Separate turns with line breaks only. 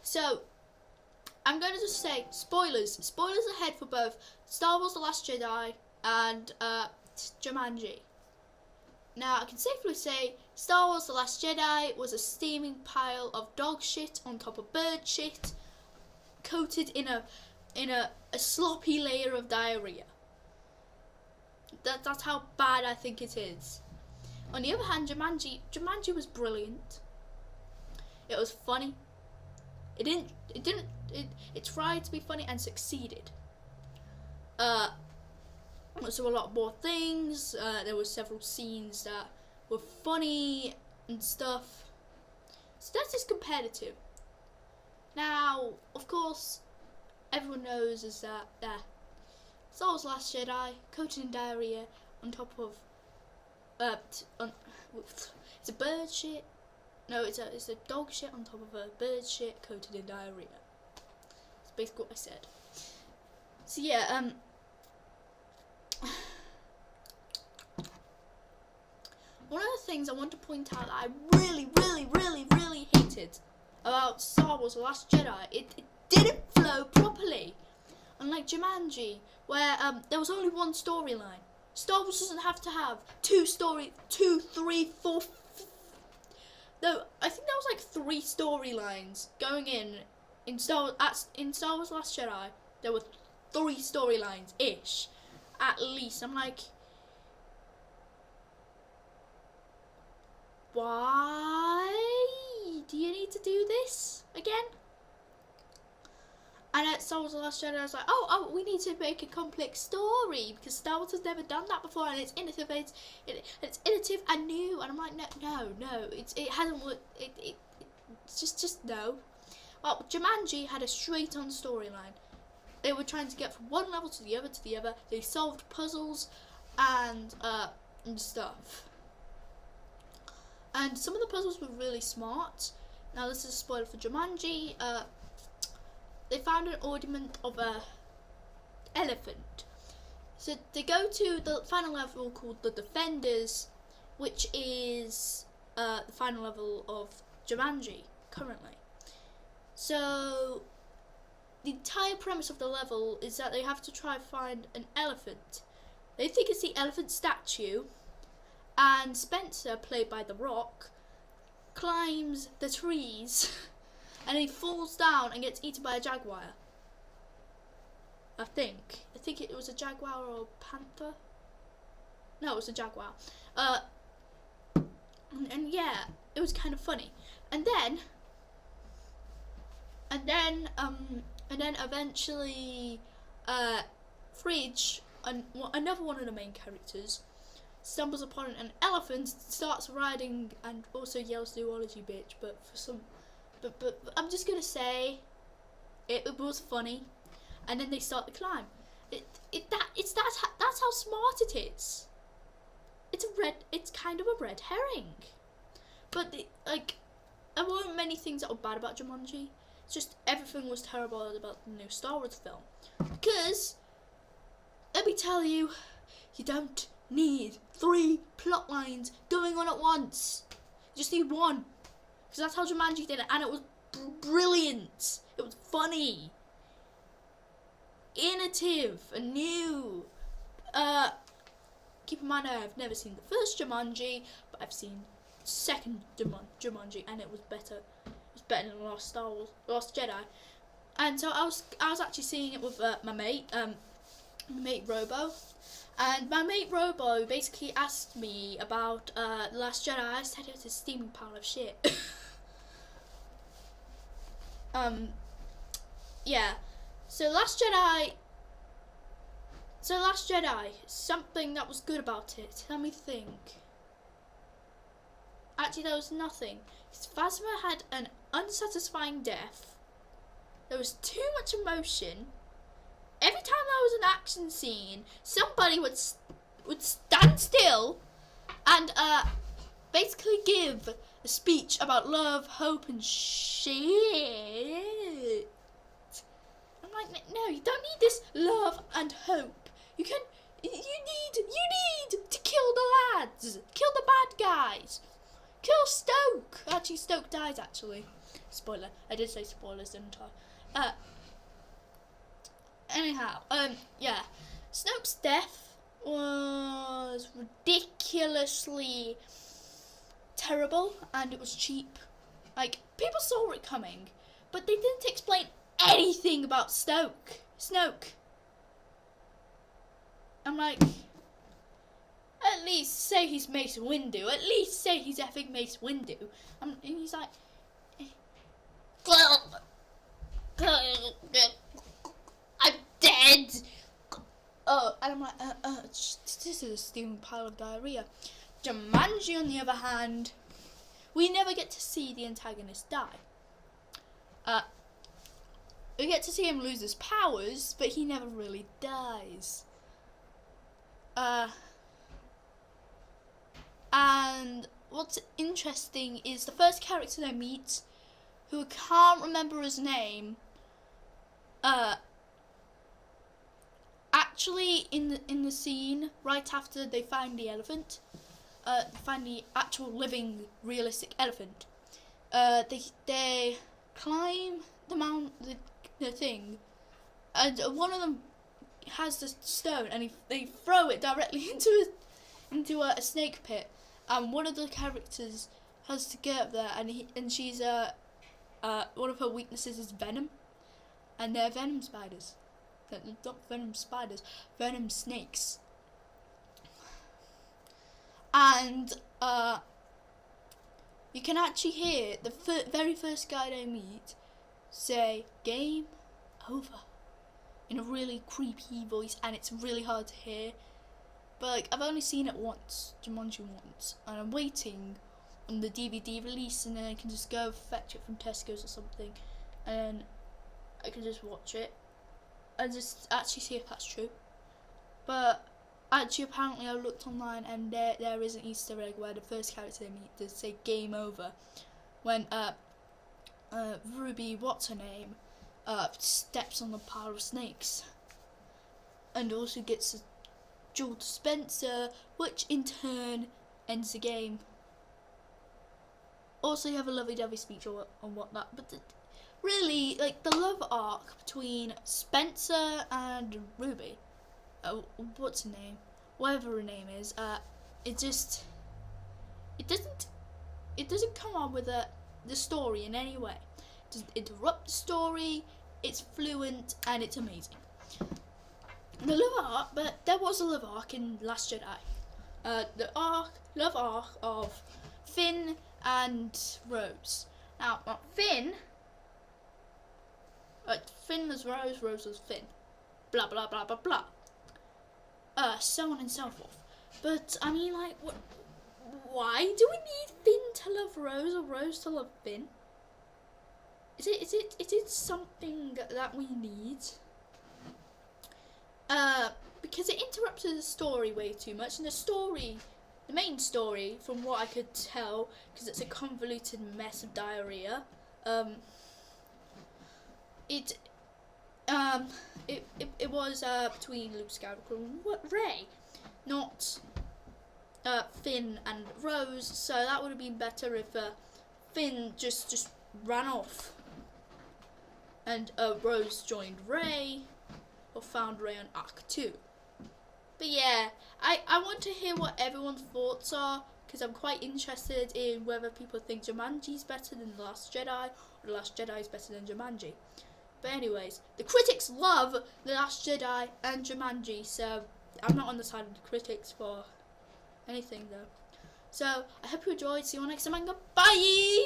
So, I'm going to just say, spoilers ahead for both Star Wars The Last Jedi and Jumanji. Now, I can safely say Star Wars The Last Jedi was a steaming pile of dog shit on top of bird shit, coated in a sloppy layer of diarrhea. That's how bad I think it is. On the other hand, Jumanji was brilliant. It was funny. It tried to be funny and succeeded. So a lot more things. There were several scenes that were funny and stuff. So that's just competitive. Now, of course, everyone knows is that Star Wars Last Jedi, coated in diarrhea, on top of it's a bird shit. No, it's a dog shit on top of a bird shit coated in diarrhea. That's basically what I said. So yeah, one of the things I want to point out that I really hated about Star Wars The Last Jedi, it didn't flow properly. Unlike Jumanji, where there was only one storyline. Star Wars doesn't have to have 2, 3, 4. No, I think there was like 3 storylines going in Star Wars Last Jedi. There were 3 storylines ish, at least. I'm like, why do you need to do this again? And at Star Wars The Last Jedi, I was like, oh, we need to make a complex story because Star Wars has never done that before, and it's innovative, it's innovative and new. And I'm like, no, it hasn't worked. It's just no. Well, Jumanji had a straight-on storyline. They were trying to get from one level to the other. They solved puzzles and stuff. And some of the puzzles were really smart. Now this is a spoiler for Jumanji. They found an ornament of a elephant. So they go to the final level called the Defenders, which is the final level of Jumanji currently. So the entire premise of the level is that they have to try and find an elephant. They think it's the elephant statue, and Spencer, played by The Rock, climbs the trees and he falls down and gets eaten by a jaguar. I think it was a jaguar or a panther. No, it was a jaguar. And yeah, it was kind of funny. And then eventually, Fridge, another one of the main characters, stumbles upon an elephant, starts riding, and also yells "zoology bitch." But I'm just gonna say, it was funny. And then they start the climb. That's how smart it is. It's kind of a red herring. But there weren't many things that were bad about Jumanji. It's just everything was terrible about the new Star Wars film. Because let me tell you, you don't need 3 plot lines going on at once. You just need one. Because that's how Jumanji did it, and it was brilliant. It was funny, innovative, and new. Keep in mind, I've never seen the first Jumanji, but I've seen the second Jumanji, and it was better. It was better than the last Star Wars, Last Jedi. And so I was actually seeing it with my mate Robo. And my mate Robo basically asked me about The Last Jedi. I said it was a steaming pile of shit. Yeah. So Last Jedi, something that was good about it. Let me think. Actually, there was nothing. Phasma had an unsatisfying death. There was too much emotion. Every time there was an action scene, somebody would stand still and basically give a speech about love, hope, and shit. I'm like, no, you don't need this love and hope. You need to kill the lads, kill the bad guys, kill Stoke. Actually, Stoke dies. Actually, spoiler. I did say spoilers, didn't I? Anyhow, yeah. Snoke's death was ridiculously terrible, and it was cheap. Like, people saw it coming, but they didn't explain anything about Snoke. I'm like, at least say he's Mace Windu. At least say he's effing Mace Windu. And he's like, I'm dead. Oh, and I'm like, this is a steaming pile of diarrhea. Jumanji, on the other hand, we never get to see the antagonist die. We get to see him lose his powers, but he never really dies. And what's interesting is the first character they meet, who I can't remember his name, actually in the scene right after they find the elephant, find the actual living realistic elephant, they climb the thing, and one of them has the stone, and they throw it directly into a snake pit, and one of the characters has to get up there, and she's one of her weaknesses is venom, and they're venom spiders. Not venom spiders, venom snakes. And you can actually hear the very first guy they meet say "game over" in a really creepy voice, and it's really hard to hear. But like, I've only seen it once, Jamanji once, and I'm waiting on the DVD release, and then I can just go fetch it from Tesco's or something, and I can just watch it and just actually see if that's true. But actually, apparently, I looked online, and there is an Easter egg where the first character they meet does say "game over" when Ruby, what's her name, steps on the pile of snakes, and also gets a duel to Spencer, which in turn ends the game. Also, you have a lovey-dovey speech on whatnot, but really, like, the love arc between Spencer and Ruby, what's her name, whatever her name is, it doesn't come on with the story in any way. It doesn't interrupt the story. It's fluent and it's amazing. The love arc, but there was a love arc in Last Jedi. The love arc of Finn and Rose. Now, Finn was Rose, Rose was Finn. Blah blah blah blah blah. So on and so forth. But I mean, like, why do we need Finn to love Rose or Rose to love Finn? Is it something that we need? Because it interrupted the story way too much, and the main story, from what I could tell, because it's a convoluted mess of diarrhea, it was between Luke Skywalker and Rey, not Finn and Rose. So that would have been better if Finn just ran off, and Rose joined Rey, or found Rey on Arc 2. But yeah, I want to hear what everyone's thoughts are, because I'm quite interested in whether people think Jumanji's better than The Last Jedi, or The Last Jedi is better than Jumanji. But anyways, the critics love The Last Jedi and Jumanji, so I'm not on the side of the critics for anything though. So I hope you enjoyed. See you all next time, and goodbye!